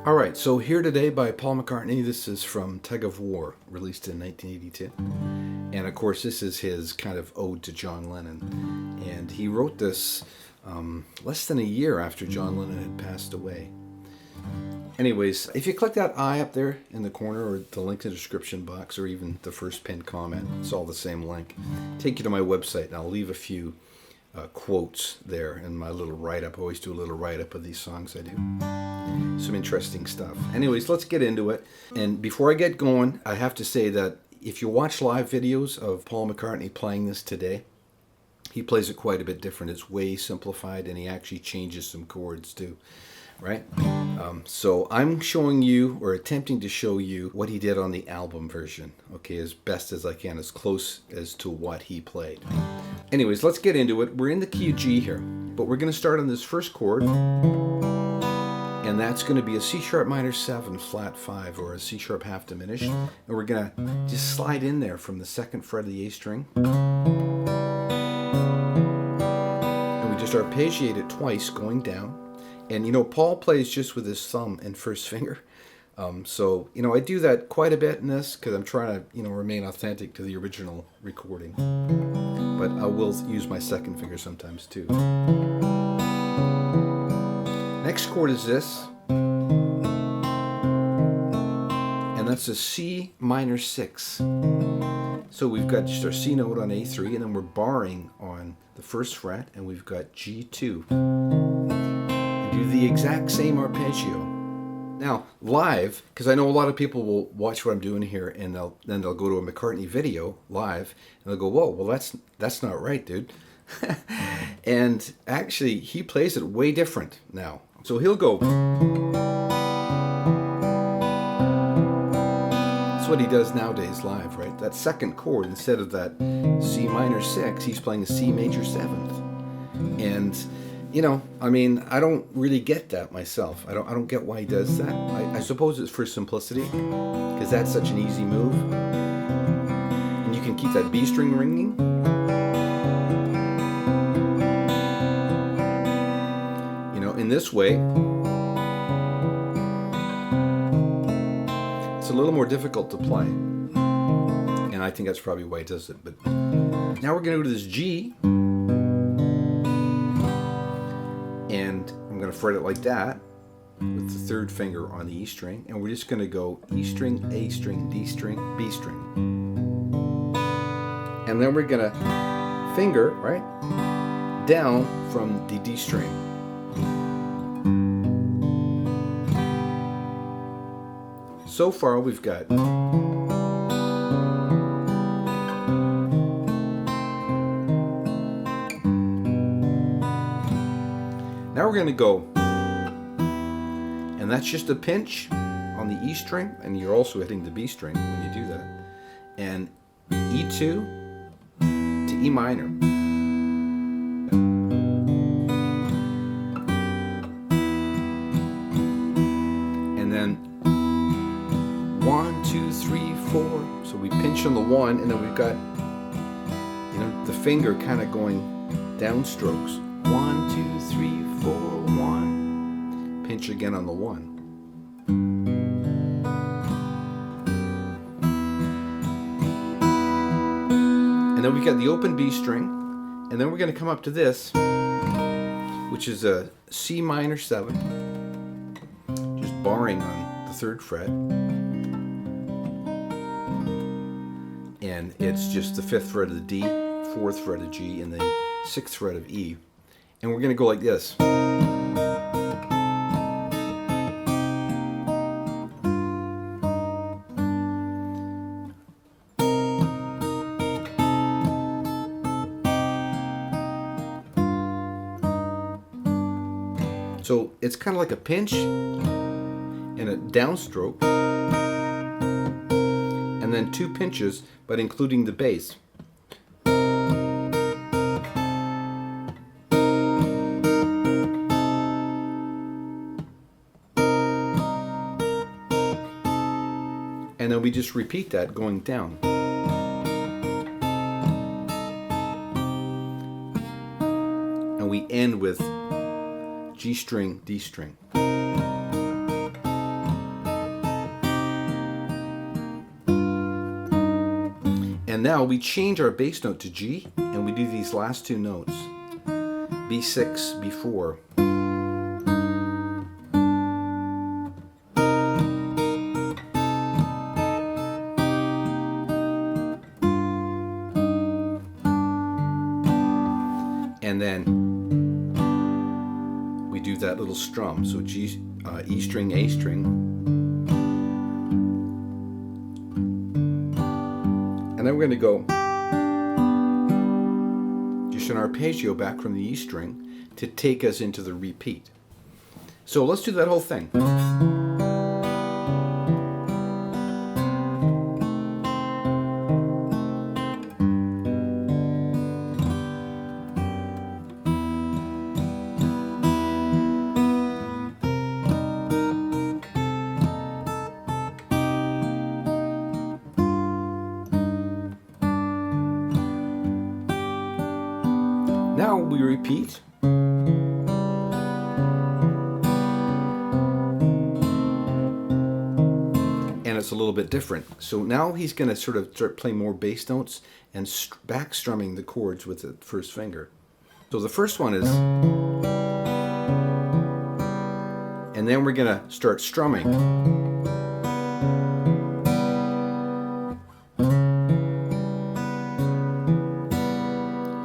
All right, so Here Today by Paul McCartney. This is from Tug of War, released in 1982. And of course, this is his kind of ode to John Lennon. And he wrote this less than a year after John Lennon had passed away. Anyways, if you click that I up there in the corner, or the link in the description box, or even the first pinned comment, it's all the same link, take you to my website, and I'll leave a few quotes there in my little write-up. I always do a little write-up of these songs I do. Some interesting stuff. Anyways, let's get into it. And before I get going, I have to say that if you watch live videos of Paul McCartney playing this today, he plays it quite a bit different. It's way simplified, and he actually changes some chords too, right? So I'm showing you, or attempting to show you, what he did on the album version, okay, as best as I can, as close as to what he played. Anyways, let's get into it. We're in the key of G here, but we're going to start on this first chord, and that's going to be a C sharp minor 7 flat 5, or a C sharp half diminished, and we're going to just slide in there from the second fret of the A string, and we just arpeggiate it twice going down. And you know, Paul plays just with his thumb and first finger. So, you know, I do that quite a bit in this because I'm trying to, you know, remain authentic to the original recording. But I will use my second finger sometimes too. Next chord is this. And that's a C minor 6. So we've got just our C note on A3, and then we're barring on the first fret, and we've got G2. Do the exact same arpeggio. Now, live, because I know a lot of people will watch what I'm doing here, and then they'll go to a McCartney video live, and they'll go, "Whoa, well that's not right, dude." And actually, he plays it way different now. So he'll go. That's what he does nowadays live, right? That second chord, instead of that C minor 6, he's playing a C major 7th, and you know, I mean, I don't really get that myself. I don't get why he does that. I suppose it's for simplicity, because that's such an easy move, and you can keep that B string ringing. You know, in this way, it's a little more difficult to play, and I think that's probably why he does it. But now we're going to go to this G. And I'm going to fret it like that with the third finger on the E string, and we're just going to go E string, A string, D string, B string. And then we're going to finger, right, down from the D string. So far we've got Now we're going to go, and that's just a pinch on the E string, and you're also hitting the B string when you do that, and E2 to E minor. And then 1, 2, 3, 4. So we pinch on the 1, and then we've got, you know, the finger kind of going downstrokes. 1, 2, 3, 4, 1. Pinch again on the 1. And then we got the open B string, and then we're going to come up to this, which is a C minor 7, just barring on the 3rd fret, and it's just the 5th fret of the D, 4th fret of G, and then 6th fret of E. And we're going to go like this. So it's kind of like a pinch and a downstroke, and then 2 pinches, but including the bass. And then we just repeat that going down. And we end with G string, D string. And now we change our bass note to G, and we do these last two notes, B6, B4. And then we do that little strum, so G, E string, A string. And then we're going to go just an arpeggio back from the E string to take us into the repeat. So let's do that whole thing. Now we repeat. And it's a little bit different. So now he's going to sort of start playing more bass notes and back strumming the chords with the first finger. So the first one is, and then we're going to start strumming.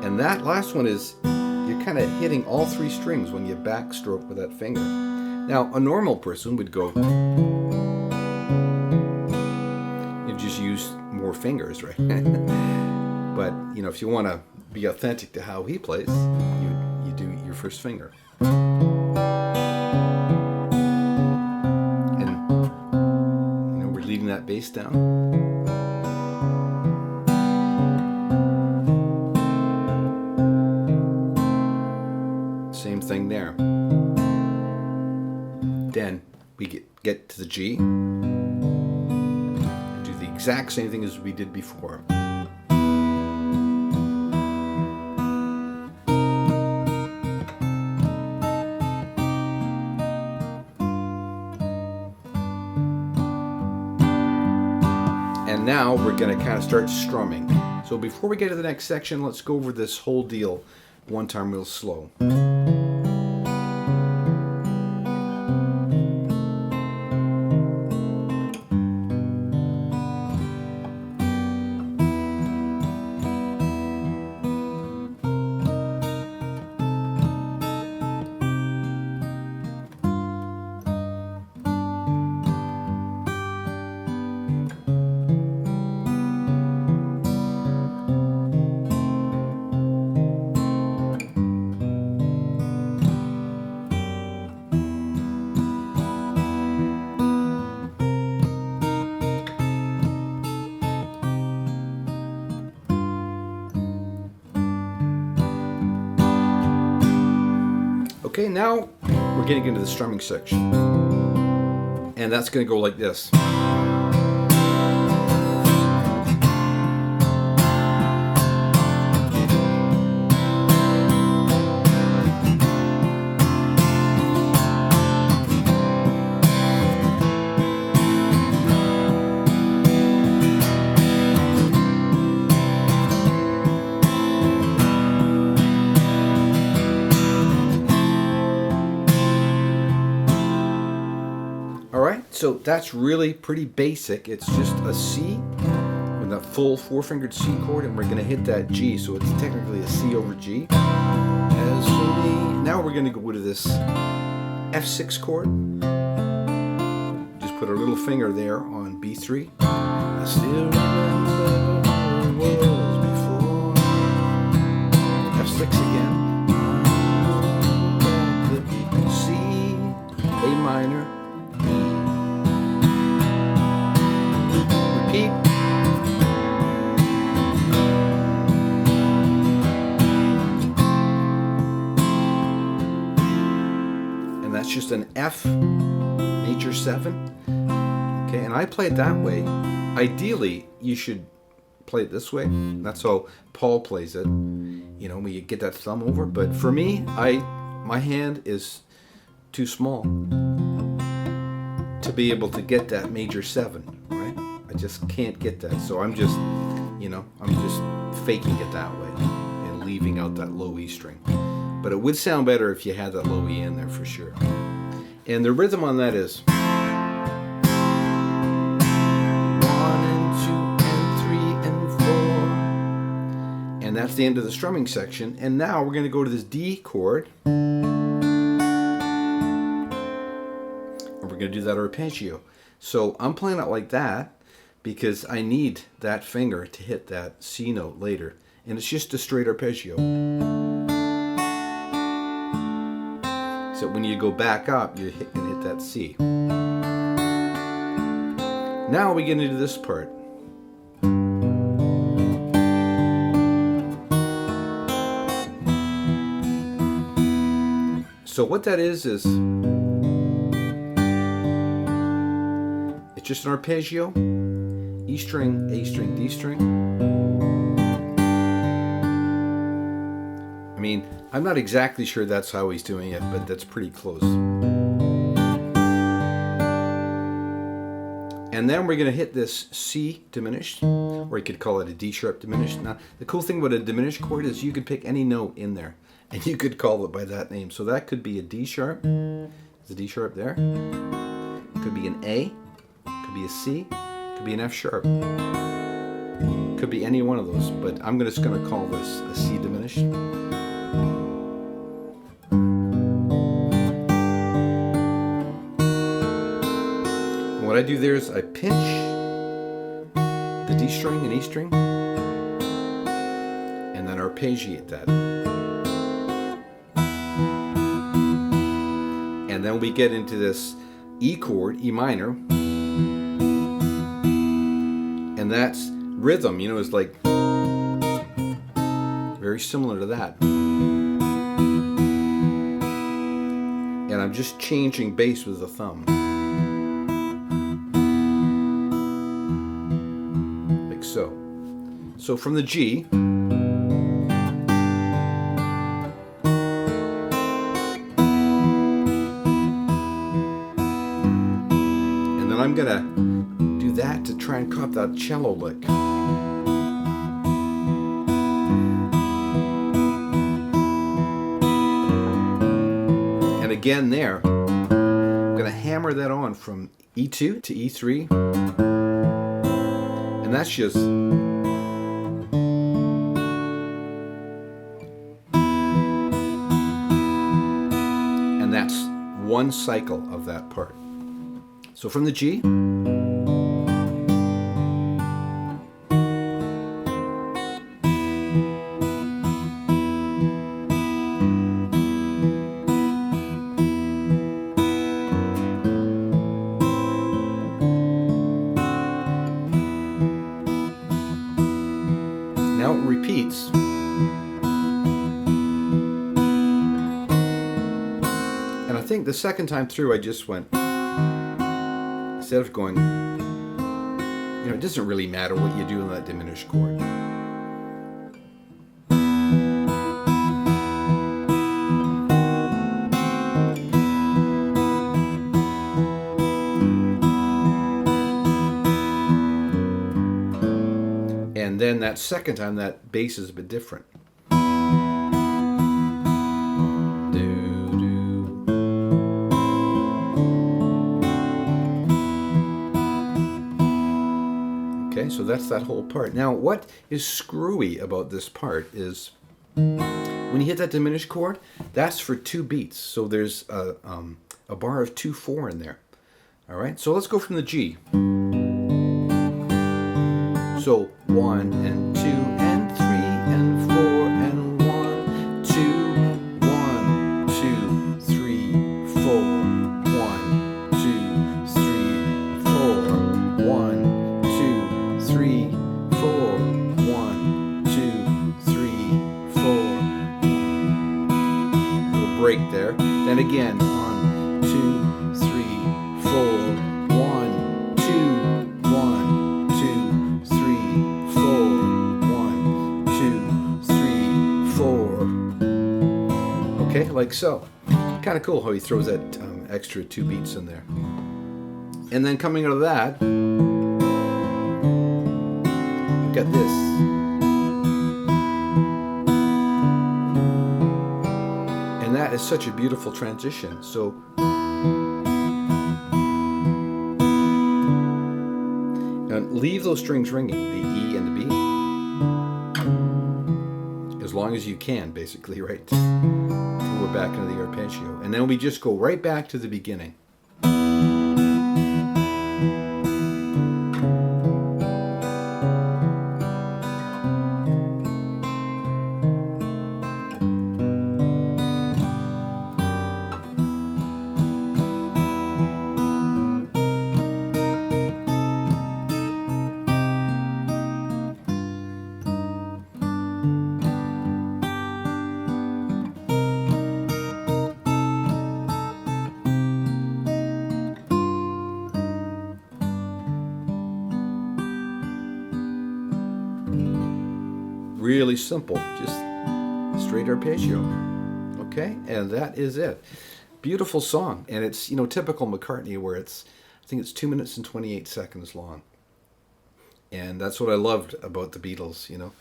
And that last one is, you're kind of hitting all three strings when you backstroke with that finger. Now, a normal person would go, you just use more fingers, right? But, you know, if you want to be authentic to how he plays, you do your first finger. And, you know, we're leading that bass down. Same thing there. Then we get to the G. Do the exact same thing as we did before. And now we're going to kind of start strumming. So before we get to the next section, let's go over this whole deal one time real slow. Okay, now we're getting into the strumming section. And that's going to go like this. So that's really pretty basic. It's just a C with a full four-fingered C chord, and we're going to hit that G. So it's technically a C over G. As for me, now we're going to go to this F6 chord. Just put our little finger there on B3. I still remember where it was before. F6 again. C, A minor. Repeat. And that's just an F major 7. Okay, and I play it that way. Ideally, you should play it this way. That's how Paul plays it. You know, when you get that thumb over. But for me, my hand is too small to be able to get that major 7, right? I just can't get that. So I'm just You know, I'm just faking it that way and leaving out that low E string. But it would sound better if you had that low E in there for sure. And the rhythm on that is 1 and 2 and 3 and 4. And that's the end of the strumming section. And now we're going to go to this D chord. And we're going to do that arpeggio. So I'm playing it like that because I need that finger to hit that C note later. And it's just a straight arpeggio. So when you go back up, you can hit that C. Now we get into this part. So what that is it's just an arpeggio, E string, A string, D string. I mean, I'm not exactly sure that's how he's doing it, but that's pretty close. And then we're going to hit this C diminished, or you could call it a D sharp diminished. Now, the cool thing about a diminished chord is you could pick any note in there, and you could call it by that name. So that could be a D sharp. There's a D sharp there. It could be an A. It could be a C. It could be an F sharp. It could be any one of those, but I'm just going to call this a C diminished. What I do there is I pinch the D string and E string and then arpeggiate that. And then we get into this E chord, E minor, and that's rhythm, you know, it's like very similar to that. And I'm just changing bass with the thumb. So from the G, and then I'm gonna do that to try and cop that cello lick. And again there, I'm gonna hammer that on from E2 to E3, and that's just one cycle of that part. So from the G, now it repeats. I think the second time through I just went, instead of going, you know, it doesn't really matter what you do in that diminished chord. And then that second time that bass is a bit different. So that's that whole part. Now, what is screwy about this part is when you hit that diminished chord, that's for 2 beats. So there's a bar of 2/4 in there. All right. So let's go from the G. So 1 and 2 and 3 and 4 and 1, 2, 1, 2, 3, 4, 1, 2, 3, 4, 1. 3, 4, 1, 2, 3, 4. Little break there. Then again, 1, 2, 3, 4, 1, 2, 1, 2, 3, 4, 1, 2, 3, 4. Okay, like so. Kind of cool how he throws that extra 2 beats in there. And then coming out of that, we've got this. And that is such a beautiful transition. So and leave those strings ringing, the E and the B, as long as you can, basically, right? Until we're back into the arpeggio. And then we just go right back to the beginning. Really simple, just straight arpeggio. Okay, and that is it. Beautiful song, and it's, you know, typical McCartney, where it's, I think it's 2 minutes and 28 seconds long. And that's what I loved about the Beatles, you know.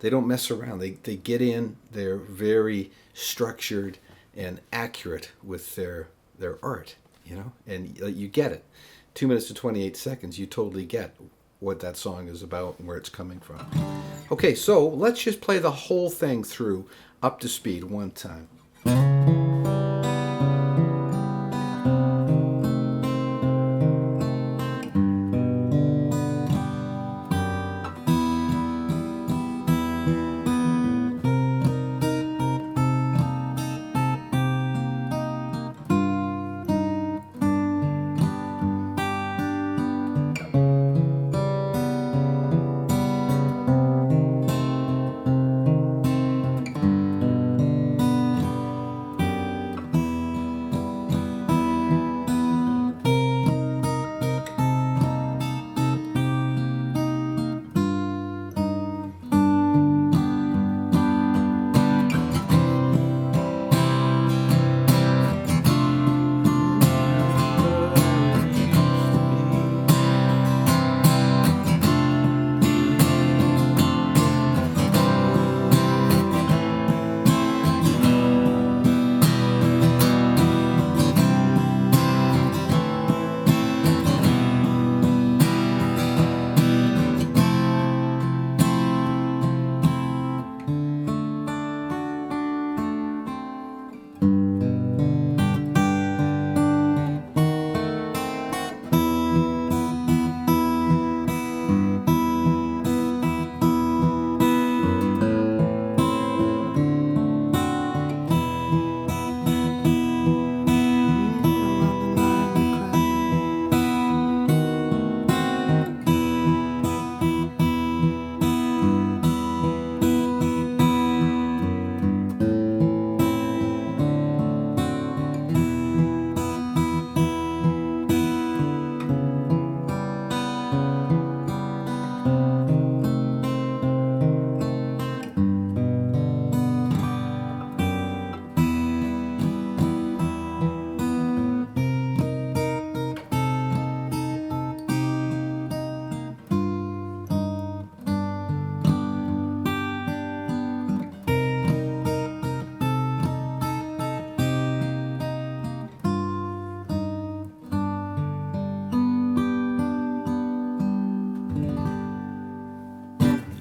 They don't mess around. They get in, they're very structured and accurate with their art, you know, and you get it. 2 minutes and 28 seconds, you totally get what that song is about and where it's coming from. Okay, so let's just play the whole thing through up to speed one time.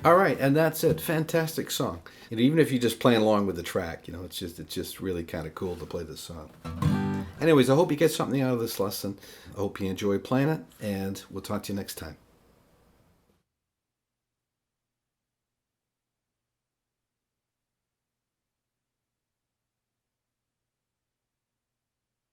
All right, and that's it. Fantastic song. You know, even if you're just playing along with the track, you know, it's just really kind of cool to play this song. Anyways, I hope you get something out of this lesson. I hope you enjoy playing it, and we'll talk to you next time.